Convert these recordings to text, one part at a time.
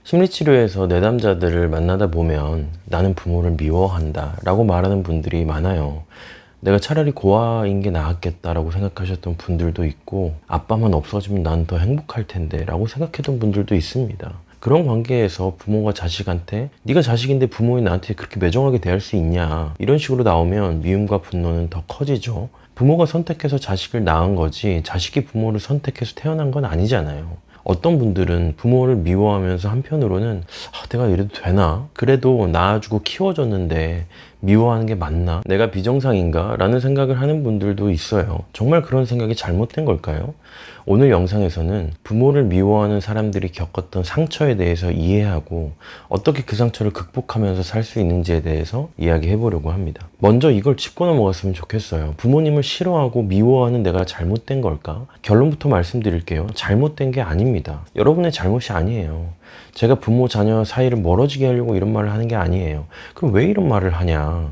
심리치료에서 내담자들을 만나다 보면 나는 부모를 미워한다 라고 말하는 분들이 많아요. 내가 차라리 고아인 게 나았겠다라고 생각하셨던 분들도 있고, 아빠만 없어지면 난 더 행복할 텐데 라고 생각했던 분들도 있습니다. 그런 관계에서 부모가 자식한테 네가 자식인데 부모인 나한테 그렇게 매정하게 대할 수 있냐, 이런 식으로 나오면 미움과 분노는 더 커지죠. 부모가 선택해서 자식을 낳은 거지 자식이 부모를 선택해서 태어난 건 아니잖아요. 어떤 분들은 부모를 미워하면서 한편으로는 내가 이래도 되나? 그래도 낳아주고 키워줬는데 미워하는 게 맞나? 내가 비정상인가? 라는 생각을 하는 분들도 있어요. 정말 그런 생각이 잘못된 걸까요? 오늘 영상에서는 부모를 미워하는 사람들이 겪었던 상처에 대해서 이해하고 어떻게 그 상처를 극복하면서 살 수 있는지에 대해서 이야기해 보려고 합니다. 먼저 이걸 짚고 넘어갔으면 좋겠어요. 부모님을 싫어하고 미워하는 내가 잘못된 걸까? 결론부터 말씀드릴게요. 잘못된 게 아닙니다. 여러분의 잘못이 아니에요. 제가 부모 자녀 사이를 멀어지게 하려고 이런 말을 하는 게 아니에요. 그럼 왜 이런 말을 하냐?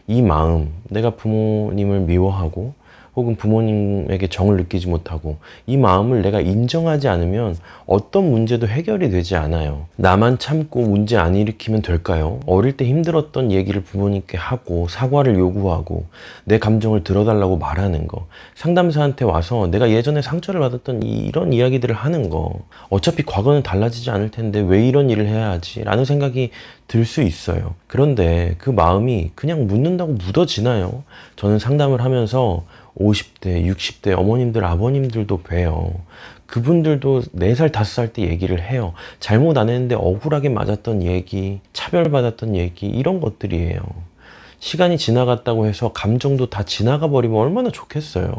이 마음, 내가 부모님을 미워하고 혹은 부모님에게 정을 느끼지 못하고 이 마음을 내가 인정하지 않으면 어떤 문제도 해결이 되지 않아요. 나만 참고 문제 안 일으키면 될까요? 어릴 때 힘들었던 얘기를 부모님께 하고 사과를 요구하고 내 감정을 들어달라고 말하는 거, 상담사한테 와서 내가 예전에 상처를 받았던 이런 이야기들을 하는 거, 어차피 과거는 달라지지 않을 텐데 왜 이런 일을 해야 하지? 라는 생각이 들 수 있어요. 그런데 그 마음이 그냥 묻는다고 묻어지나요? 저는 상담을 하면서 50대, 60대 어머님들, 아버님들도 봬요. 그분들도 4살, 5살 때 얘기를 해요. 잘못 안 했는데 억울하게 맞았던 얘기, 차별받았던 얘기, 이런 것들이에요. 시간이 지나갔다고 해서 감정도 다 지나가 버리면 얼마나 좋겠어요.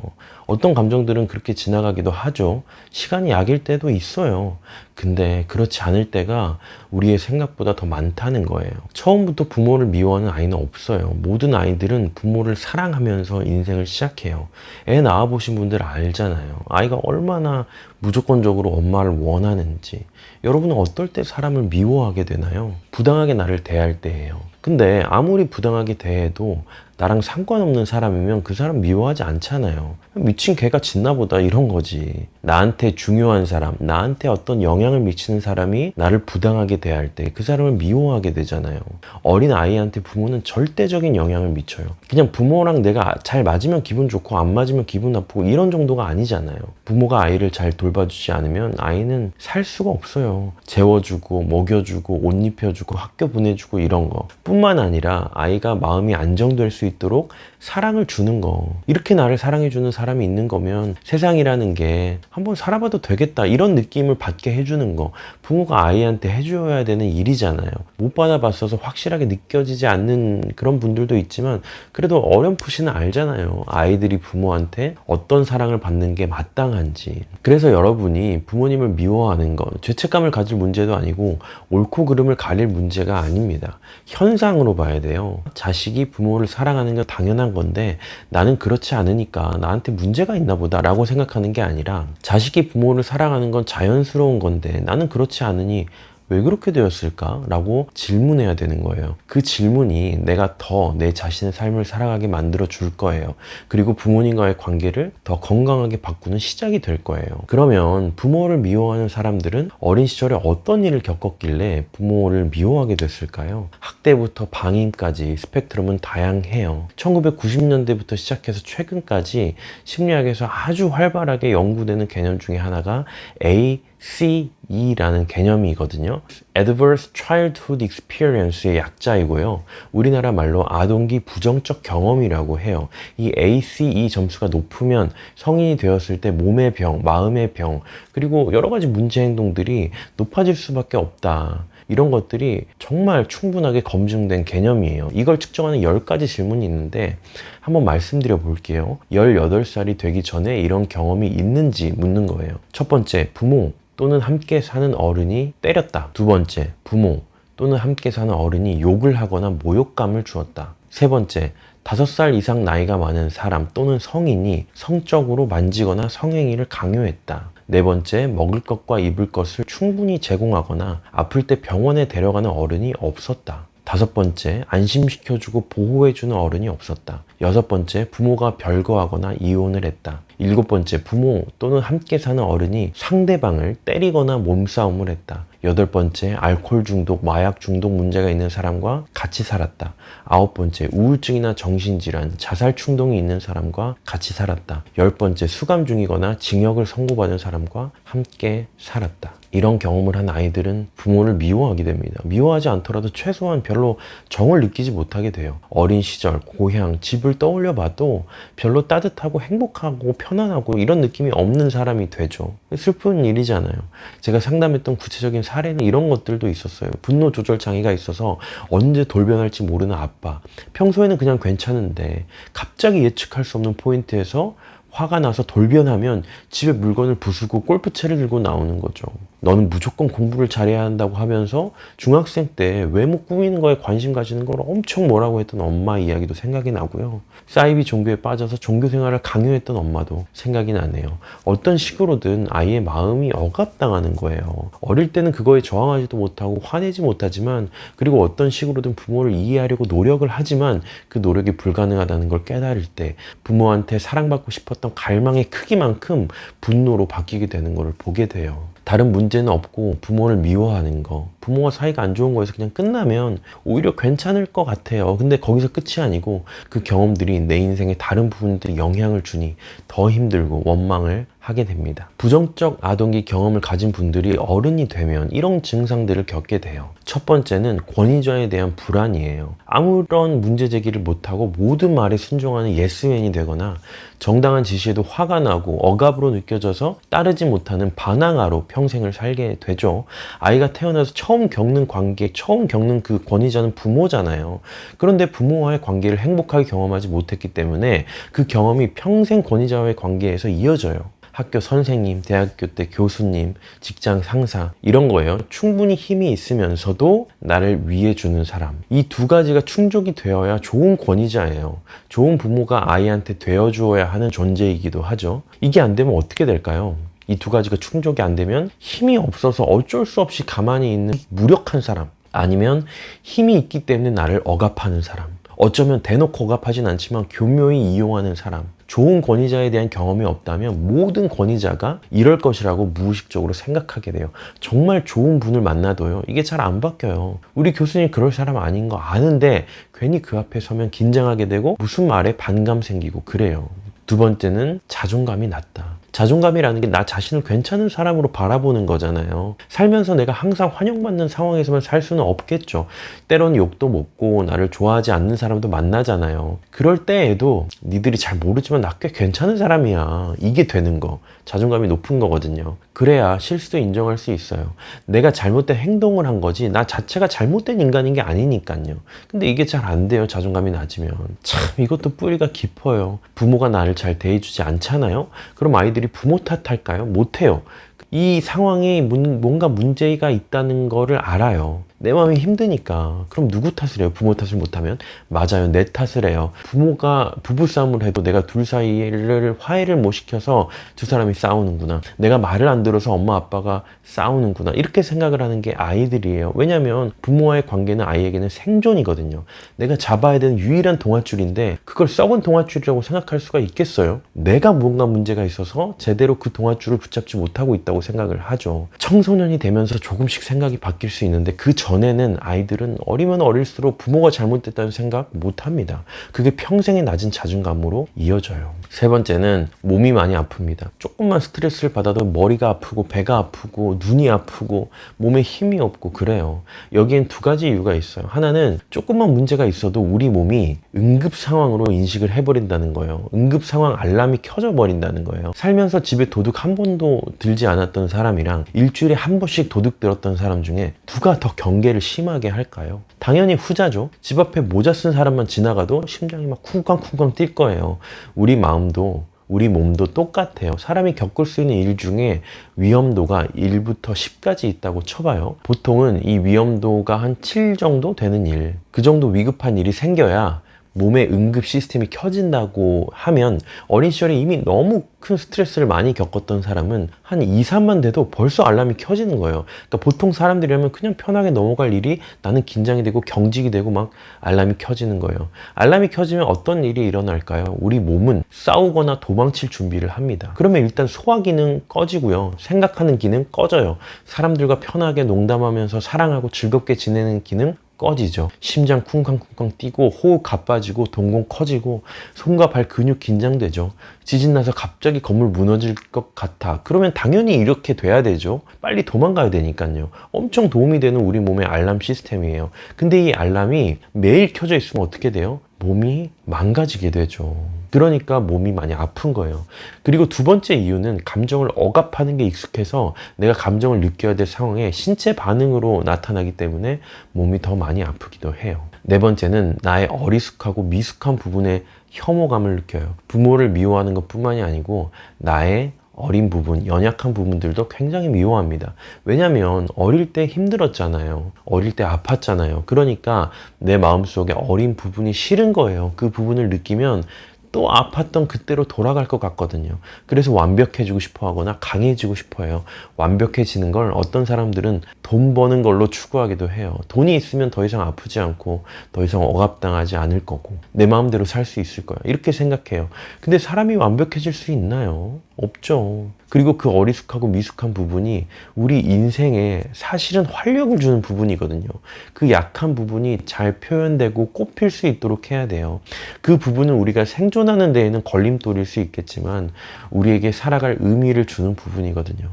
어떤 감정들은 그렇게 지나가기도 하죠. 시간이 약일 때도 있어요. 근데 그렇지 않을 때가 우리의 생각보다 더 많다는 거예요. 처음부터 부모를 미워하는 아이는 없어요. 모든 아이들은 부모를 사랑하면서 인생을 시작해요. 애 낳아보신 분들 알잖아요. 아이가 얼마나 무조건적으로 엄마를 원하는지. 여러분은 어떨 때 사람을 미워하게 되나요? 부당하게 나를 대할 때예요. 근데 아무리 부당하게 대해도 나랑 상관없는 사람이면 그 사람 미워하지 않잖아요. 미친 개가 짖나 보다, 이런 거지. 나한테 중요한 사람, 나한테 어떤 영향을 미치는 사람이 나를 부당하게 대할 때 그 사람을 미워하게 되잖아요. 어린 아이한테 부모는 절대적인 영향을 미쳐요. 그냥 부모랑 내가 잘 맞으면 기분 좋고 안 맞으면 기분 나쁘고 이런 정도가 아니잖아요. 부모가 아이를 잘 돌봐주지 않으면 아이는 살 수가 없어요. 재워주고 먹여주고 옷 입혀주고 학교 보내주고 이런 거 뿐만 아니라 아이가 마음이 안정될 수 있도록 사랑을 주는 거, 이렇게 나를 사랑해주는 사람이 있는 거면 세상이라는 게 한번 살아봐도 되겠다, 이런 느낌을 받게 해주는 거, 부모가 아이한테 해줘야 되는 일이잖아요. 못 받아봤어서 확실하게 느껴지지 않는 그런 분들도 있지만 그래도 어렴풋이는 알잖아요. 아이들이 부모한테 어떤 사랑을 받는 게 마땅한지. 그래서 여러분이 부모님을 미워하는 건 죄책감을 가질 문제도 아니고 옳고 그름을 가릴 문제가 아닙니다. 현상으로 봐야 돼요. 자식이 부모를 사랑하는 게 당연한 건데 나는 그렇지 않으니까 나한테 문제가 있나 보다 라고 생각하는 게 아니라, 자식이 부모를 사랑하는 건 자연스러운 건데 나는 그렇지 않으니 왜 그렇게 되었을까? 라고 질문해야 되는 거예요. 그 질문이 내가 더 내 자신의 삶을 살아가게 만들어 줄 거예요. 그리고 부모님과의 관계를 더 건강하게 바꾸는 시작이 될 거예요. 그러면 부모를 미워하는 사람들은 어린 시절에 어떤 일을 겪었길래 부모를 미워하게 됐을까요? 학대부터 방임까지 스펙트럼은 다양해요. 1990년대부터 시작해서 최근까지 심리학에서 아주 활발하게 연구되는 개념 중에 하나가 ACE라는 개념이거든요. Adverse Childhood Experience의 약자이고요. 우리나라 말로 아동기 부정적 경험이라고 해요. 이 ACE 점수가 높으면 성인이 되었을 때 몸의 병, 마음의 병, 그리고 여러 가지 문제 행동들이 높아질 수밖에 없다. 이런 것들이 정말 충분하게 검증된 개념이에요. 이걸 측정하는 10가지 질문이 있는데 한번 말씀드려 볼게요. 18살이 되기 전에 이런 경험이 있는지 묻는 거예요. 첫 번째, 부모 또는 함께 사는 어른이 때렸다. 두 번째, 부모 또는 함께 사는 어른이 욕을 하거나 모욕감을 주었다. 세 번째, 5살 이상 나이가 많은 사람 또는 성인이 성적으로 만지거나 성행위를 강요했다. 네 번째, 먹을 것과 입을 것을 충분히 제공하거나 아플 때 병원에 데려가는 어른이 없었다. 다섯 번째, 안심시켜주고 보호해주는 어른이 없었다. 여섯 번째, 부모가 별거하거나 이혼을 했다. 7번째, 부모 또는 함께 사는 어른이 상대방을 때리거나 몸싸움을 했다. 8번째, 알코올 중독, 마약 중독 문제가 있는 사람과 같이 살았다. 9번째, 우울증이나 정신질환, 자살 충동이 있는 사람과 같이 살았다. 10번째, 수감 중이거나 징역을 선고받은 사람과 함께 살았다. 이런 경험을 한 아이들은 부모를 미워하게 됩니다. 미워하지 않더라도 최소한 별로 정을 느끼지 못하게 돼요. 어린 시절, 고향, 집을 떠올려 봐도 별로 따뜻하고 행복하고 편안하고 이런 느낌이 없는 사람이 되죠. 슬픈 일이잖아요. 제가 상담했던 구체적인 사례는 이런 것들도 있었어요. 분노 조절 장애가 있어서 언제 돌변할지 모르는 아빠. 평소에는 그냥 괜찮은데 갑자기 예측할 수 없는 포인트에서 화가 나서 돌변하면 집에 물건을 부수고 골프채를 들고 나오는 거죠. 너는 무조건 공부를 잘해야 한다고 하면서 중학생 때 외모 꾸미는 거에 관심 가지는 걸 엄청 뭐라고 했던 엄마 이야기도 생각이 나고요. 사이비 종교에 빠져서 종교 생활을 강요했던 엄마도 생각이 나네요. 어떤 식으로든 아이의 마음이 억압당하는 거예요. 어릴 때는 그거에 저항하지도 못하고 화내지 못하지만, 그리고 어떤 식으로든 부모를 이해하려고 노력을 하지만 그 노력이 불가능하다는 걸 깨달을 때 부모한테 사랑받고 싶었던 갈망의 크기만큼 분노로 바뀌게 되는 걸 보게 돼요. 다른 문제는 없고 부모를 미워하는 거, 부모와 사이가 안 좋은 거에서 그냥 끝나면 오히려 괜찮을 것 같아요. 근데 거기서 끝이 아니고 그 경험들이 내 인생의 다른 부분들이 영향을 주니 더 힘들고 원망을 하게 됩니다. 부정적 아동기 경험을 가진 분들이 어른이 되면 이런 증상들을 겪게 돼요. 첫 번째는 권위자에 대한 불안이에요. 아무런 문제 제기를 못하고 모든 말에 순종하는 예스맨이 되거나 정당한 지시에도 화가 나고 억압으로 느껴져서 따르지 못하는 반항아로 평생을 살게 되죠. 아이가 태어나서 처음 겪는 관계, 처음 겪는 그 권위자는 부모잖아요. 그런데 부모와의 관계를 행복하게 경험하지 못했기 때문에 그 경험이 평생 권위자와의 관계에서 이어져요. 학교 선생님, 대학교 때 교수님, 직장 상사 이런 거예요. 충분히 힘이 있으면서도 나를 위해주는 사람. 이 두 가지가 충족이 되어야 좋은 권위자예요. 좋은 부모가 아이한테 되어주어야 하는 존재이기도 하죠. 이게 안 되면 어떻게 될까요? 이 두 가지가 충족이 안 되면 힘이 없어서 어쩔 수 없이 가만히 있는 무력한 사람, 아니면 힘이 있기 때문에 나를 억압하는 사람, 어쩌면 대놓고 억압하진 않지만 교묘히 이용하는 사람. 좋은 권위자에 대한 경험이 없다면 모든 권위자가 이럴 것이라고 무의식적으로 생각하게 돼요. 정말 좋은 분을 만나도요, 이게 잘 안 바뀌어요. 우리 교수님 그럴 사람 아닌 거 아는데 괜히 그 앞에 서면 긴장하게 되고 무슨 말에 반감 생기고 그래요. 두 번째는 자존감이 낮다. 자존감이라는 게 나 자신을 괜찮은 사람으로 바라보는 거잖아요. 살면서 내가 항상 환영받는 상황에서만 살 수는 없겠죠. 때론 욕도 먹고 나를 좋아하지 않는 사람도 만나잖아요. 그럴 때에도 니들이 잘 모르지만 나 꽤 괜찮은 사람이야, 이게 되는 거, 자존감이 높은 거거든요. 그래야 실수도 인정할 수 있어요. 내가 잘못된 행동을 한 거지 나 자체가 잘못된 인간인 게 아니니까요. 근데 이게 잘 안 돼요, 자존감이 낮으면. 참 이것도 뿌리가 깊어요. 부모가 나를 잘 대해주지 않잖아요. 그럼 아이들이 부모 탓할까요? 못해요. 이 상황에 뭔가 문제가 있다는 거를 알아요. 내 마음이 힘드니까. 그럼 누구 탓을 해요? 부모 탓을 못하면? 맞아요, 내 탓을 해요. 부모가 부부싸움을 해도 내가 둘 사이를 화해를 못 시켜서 두 사람이 싸우는구나, 내가 말을 안 들어서 엄마 아빠가 싸우는구나, 이렇게 생각을 하는 게 아이들이에요. 왜냐면 부모와의 관계는 아이에게는 생존이거든요. 내가 잡아야 되는 유일한 동아줄인데 그걸 썩은 동아줄이라고 생각할 수가 있겠어요? 내가 뭔가 문제가 있어서 제대로 그 동아줄을 붙잡지 못하고 있다고 생각을 하죠. 청소년이 되면서 조금씩 생각이 바뀔 수 있는데 그 전에는 아이들은 어리면 어릴수록 부모가 잘못됐다는 생각 못합니다. 그게 평생의 낮은 자존감으로 이어져요. 세 번째는 몸이 많이 아픕니다. 조금만 스트레스를 받아도 머리가 아프고 배가 아프고 눈이 아프고 몸에 힘이 없고 그래요. 여기엔 두 가지 이유가 있어요. 하나는 조금만 문제가 있어도 우리 몸이 응급 상황으로 인식을 해버린다는 거예요. 응급 상황 알람이 켜져 버린다는 거예요. 살면서 집에 도둑 한 번도 들지 않았던 사람이랑 일주일에 한 번씩 도둑 들었던 사람 중에 누가 더 경계를 심하게 할까요? 당연히 후자죠. 집 앞에 모자 쓴 사람만 지나가도 심장이 막 쿵쾅쿵쾅 뛸 거예요. 우리 마음도 우리 몸도 똑같아요. 사람이 겪을 수 있는 일 중에 위험도가 1부터 10까지 있다고 쳐봐요. 보통은 이 위험도가 한 7 정도 되는 일, 그 정도 위급한 일이 생겨야 몸의 응급 시스템이 켜진다고 하면 어린 시절에 이미 너무 큰 스트레스를 많이 겪었던 사람은 한 2, 3만 돼도 벌써 알람이 켜지는 거예요. 그러니까 보통 사람들이라면 그냥 편하게 넘어갈 일이 나는 긴장이 되고 경직이 되고 막 알람이 켜지는 거예요. 알람이 켜지면 어떤 일이 일어날까요? 우리 몸은 싸우거나 도망칠 준비를 합니다. 그러면 일단 소화 기능 꺼지고요. 생각하는 기능 꺼져요. 사람들과 편하게 농담하면서 사랑하고 즐겁게 지내는 기능 꺼지죠. 심장 쿵쾅쿵쾅 뛰고 호흡 가빠지고 동공 커지고 손과 발 근육 긴장되죠. 지진 나서 갑자기 건물 무너질 것 같아. 그러면 당연히 이렇게 돼야 되죠. 빨리 도망가야 되니까요. 엄청 도움이 되는 우리 몸의 알람 시스템이에요. 근데 이 알람이 매일 켜져 있으면 어떻게 돼요? 몸이 망가지게 되죠. 그러니까 몸이 많이 아픈 거예요. 그리고 두 번째 이유는 감정을 억압하는 게 익숙해서 내가 감정을 느껴야 될 상황에 신체 반응으로 나타나기 때문에 몸이 더 많이 아프기도 해요. 네 번째는 나의 어리숙하고 미숙한 부분에 혐오감을 느껴요. 부모를 미워하는 것 뿐만이 아니고 나의 어린 부분, 연약한 부분들도 굉장히 미워합니다. 왜냐면 어릴 때 힘들었잖아요. 어릴 때 아팠잖아요. 그러니까 내 마음속에 어린 부분이 싫은 거예요. 그 부분을 느끼면 또 아팠던 그때로 돌아갈 것 같거든요. 그래서 완벽해지고 싶어 하거나 강해지고 싶어 해요. 완벽해지는 걸 어떤 사람들은 돈 버는 걸로 추구하기도 해요. 돈이 있으면 더 이상 아프지 않고 더 이상 억압당하지 않을 거고 내 마음대로 살 수 있을 거야. 이렇게 생각해요. 근데 사람이 완벽해질 수 있나요? 없죠. 그리고 그 어리숙하고 미숙한 부분이 우리 인생에 사실은 활력을 주는 부분이거든요. 그 약한 부분이 잘 표현되고 꼽힐 수 있도록 해야 돼요. 그 부분은 우리가 생존하는 데에는 걸림돌일 수 있겠지만 우리에게 살아갈 의미를 주는 부분이거든요.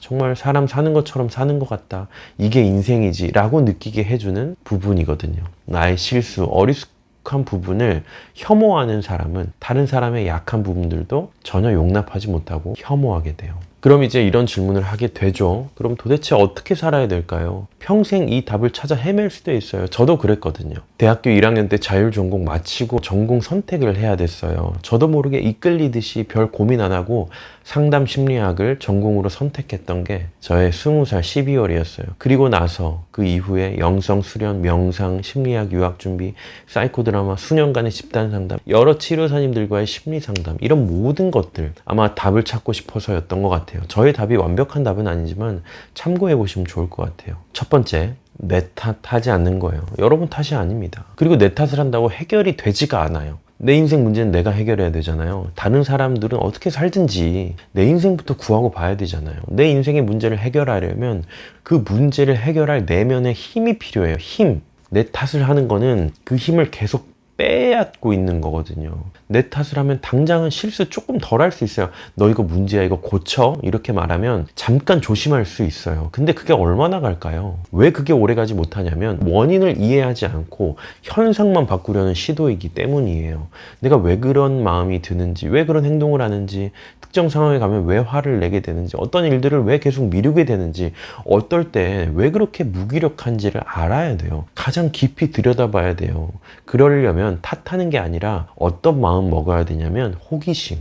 정말 사람 사는 것처럼 사는 것 같다. 이게 인생이지 라고 느끼게 해주는 부분이거든요. 나의 실수, 어리숙한 부분을 혐오하는 사람은 다른 사람의 약한 부분들도 전혀 용납하지 못하고 혐오하게 돼요. 그럼 이제 이런 질문을 하게 되죠. 그럼 도대체 어떻게 살아야 될까요? 평생 이 답을 찾아 헤맬 수도 있어요. 저도 그랬거든요. 대학교 1학년 때 자율전공 마치고 전공 선택을 해야 됐어요. 저도 모르게 이끌리듯이 별 고민 안 하고 상담 심리학을 전공으로 선택했던 게 저의 20살 12월이었어요. 그리고 나서 그 이후에 영성, 수련, 명상, 심리학, 유학 준비, 사이코 드라마, 수년간의 집단 상담, 여러 치료사님들과의 심리 상담, 이런 모든 것들 아마 답을 찾고 싶어서였던 것 같아요. 저의 답이 완벽한 답은 아니지만 참고해 보시면 좋을 것 같아요. 첫 번째, 내 탓하지 않는 거예요. 여러분 탓이 아닙니다. 그리고 내 탓을 한다고 해결이 되지가 않아요. 내 인생 문제는 내가 해결해야 되잖아요. 다른 사람들은 어떻게 살든지 내 인생부터 구하고 봐야 되잖아요. 내 인생의 문제를 해결하려면 그 문제를 해결할 내면의 힘이 필요해요. 힘. 내 탓을 하는 거는 그 힘을 계속 빼앗고 있는 거거든요. 내 탓을 하면 당장은 실수 조금 덜 할 수 있어요. 너 이거 문제야, 이거 고쳐, 이렇게 말하면 잠깐 조심할 수 있어요. 근데 그게 얼마나 갈까요? 왜 그게 오래가지 못하냐면 원인을 이해하지 않고 현상만 바꾸려는 시도이기 때문이에요. 내가 왜 그런 마음이 드는지, 왜 그런 행동을 하는지, 특정 상황에 가면 왜 화를 내게 되는지, 어떤 일들을 왜 계속 미루게 되는지, 어떨 때 왜 그렇게 무기력한지를 알아야 돼요. 가장 깊이 들여다봐야 돼요. 그러려면 탓하는 게 아니라 어떤 마음 먹어야 되냐면 호기심,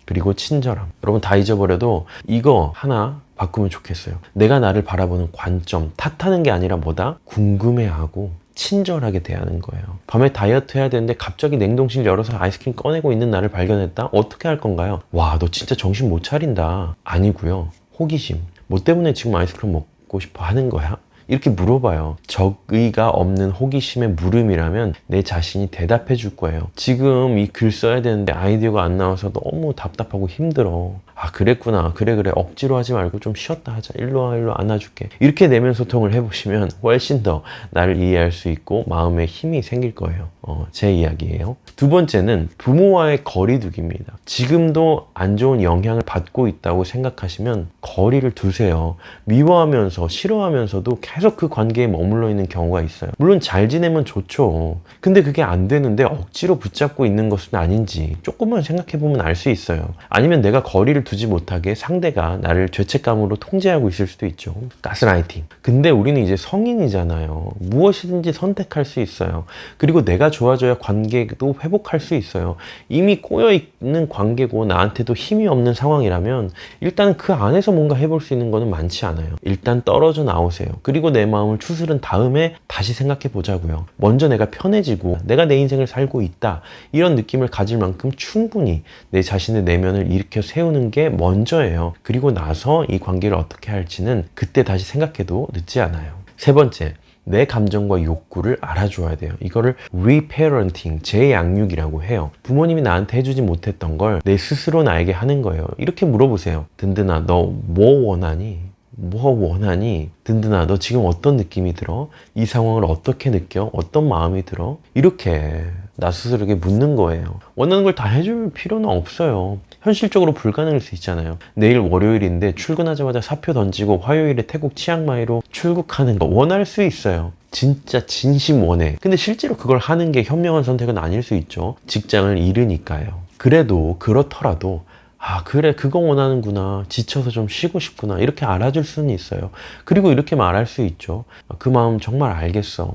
그리고 친절함. 여러분 다 잊어버려도 이거 하나 바꾸면 좋겠어요. 내가 나를 바라보는 관점, 탓하는 게 아니라 뭐다? 궁금해하고 친절하게 대하는 거예요. 밤에 다이어트 해야 되는데 갑자기 냉동실 열어서 아이스크림 꺼내고 있는 나를 발견했다? 어떻게 할 건가요? 와, 너 진짜 정신 못 차린다. 아니고요. 호기심. 뭐 때문에 지금 아이스크림 먹고 싶어 하는 거야? 이렇게 물어봐요. 적의가 없는 호기심의 물음이라면 내 자신이 대답해 줄 거예요. 지금 이 글 써야 되는데 아이디어가 안 나와서 너무 답답하고 힘들어. 아, 그랬구나. 그래 억지로 하지 말고 좀 쉬었다 하자. 일로 와, 안아줄게. 이렇게 내면 소통을 해보시면 훨씬 더 나를 이해할 수 있고 마음에 힘이 생길 거예요. 제 이야기예요. 두 번째는 부모와의 거리두기입니다. 지금도 안 좋은 영향을 받고 있다고 생각하시면 거리를 두세요. 미워하면서 싫어하면서도 계속 그 관계에 머물러 있는 경우가 있어요. 물론 잘 지내면 좋죠. 근데 그게 안 되는데 억지로 붙잡고 있는 것은 아닌지 조금만 생각해보면 알 수 있어요. 아니면 내가 거리를 두지 못하게 상대가 나를 죄책감으로 통제하고 있을 수도 있죠. 가스라이팅. 근데 우리는 이제 성인이잖아요. 무엇이든지 선택할 수 있어요. 그리고 내가 좋아져야 관계도 회복할 수 있어요. 이미 꼬여있는 관계고 나한테도 힘이 없는 상황이라면 일단 그 안에서 뭔가 해볼 수 있는 거는 많지 않아요. 일단 떨어져 나오세요. 그리고 내 마음을 추스른 다음에 다시 생각해 보자고요. 먼저 내가 편해지고 내가 내 인생을 살고 있다. 이런 느낌을 가질 만큼 충분히 내 자신의 내면을 일으켜 세우는 게 먼저예요. 그리고 나서 이 관계를 어떻게 할지는 그때 다시 생각해도 늦지 않아요. 세 번째, 내 감정과 욕구를 알아줘야 돼요. 이거를 reparenting, 재양육이라고 해요. 부모님이 나한테 해주지 못했던 걸 내 스스로 나에게 하는 거예요. 이렇게 물어보세요. 든든아, 너 뭐 원하니? 뭐 원하니? 든든아, 너 지금 어떤 느낌이 들어? 이 상황을 어떻게 느껴? 어떤 마음이 들어? 이렇게 나 스스로에게 묻는 거예요. 원하는 걸 다 해줄 필요는 없어요. 현실적으로 불가능할 수 있잖아요. 내일 월요일인데 출근하자마자 사표 던지고 화요일에 태국 치앙마이로 출국하는 거 원할 수 있어요. 진짜 진심 원해. 근데 실제로 그걸 하는 게 현명한 선택은 아닐 수 있죠. 직장을 잃으니까요. 그래도 그렇더라도 아, 그래, 그거 원하는구나. 지쳐서 좀 쉬고 싶구나. 이렇게 알아줄 수는 있어요. 그리고 이렇게 말할 수 있죠. 그 마음 정말 알겠어.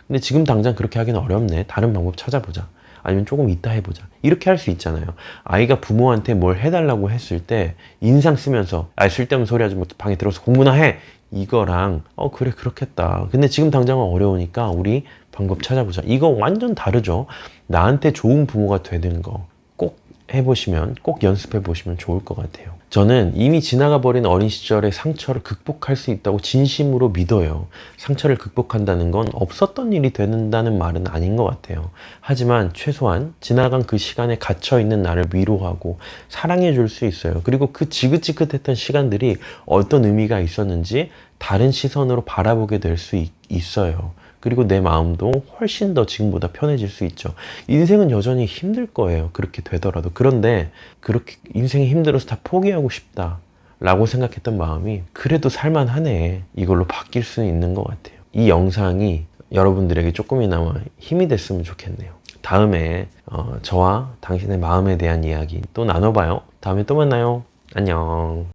근데 지금 당장 그렇게 하기는 어렵네. 다른 방법 찾아보자. 아니면 조금 이따 해보자. 이렇게 할 수 있잖아요. 아이가 부모한테 뭘 해달라고 했을 때 인상 쓰면서 아, 쓸데없는 소리 하지 뭐 방에 들어서 공부나 해. 이거랑 그래, 그렇겠다. 근데 지금 당장은 어려우니까 우리 방법 찾아보자. 이거 완전 다르죠. 나한테 좋은 부모가 되는 거 꼭 해보시면, 꼭 연습해 보시면 좋을 것 같아요. 저는 이미 지나가 버린 어린 시절의 상처를 극복할 수 있다고 진심으로 믿어요. 상처를 극복한다는 건 없었던 일이 된다는 말은 아닌 것 같아요. 하지만 최소한 지나간 그 시간에 갇혀있는 나를 위로하고 사랑해 줄 수 있어요. 그리고 그 지긋지긋했던 시간들이 어떤 의미가 있었는지 다른 시선으로 바라보게 될 수 있어요. 그리고 내 마음도 훨씬 더 지금보다 편해질 수 있죠. 인생은 여전히 힘들 거예요. 그렇게 되더라도. 그런데 그렇게 인생이 힘들어서 다 포기하고 싶다 라고 생각했던 마음이 그래도 살만하네. 이걸로 바뀔 수 있는 것 같아요. 이 영상이 여러분들에게 조금이나마 힘이 됐으면 좋겠네요. 다음에 저와 당신의 마음에 대한 이야기 또 나눠봐요. 다음에 또 만나요. 안녕.